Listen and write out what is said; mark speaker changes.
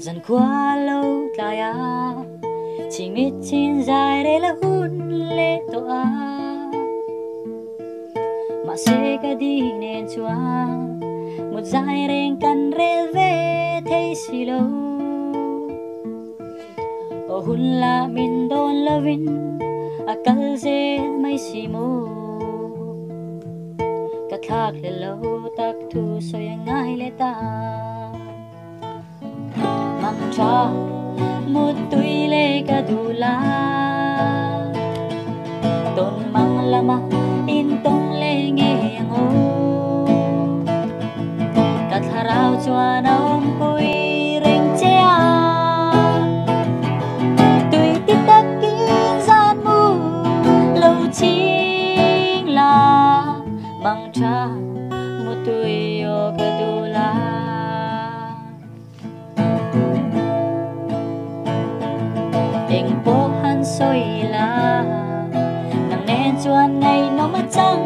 Speaker 1: dần qua lâu lại chỉ biết chín dài đây là hun lệ to mà sẽ cái đi nên chua một dài đèn cần rê về thấy xì lâu ô hun la min don la vin akal se mai si mo các khác lệ lâu tak thu so yang ngay lệ ta mang cha một tuổi lệ cả đủ la tôn mang lama in tông lệ nghe ngô các harau cho naom pui reng chea tuổi tít tắc kinh gian mu lâu chính là mang cha một tuổi yo cả đủ la tình phố han soi la nang nên chuan ngày nó mất trăng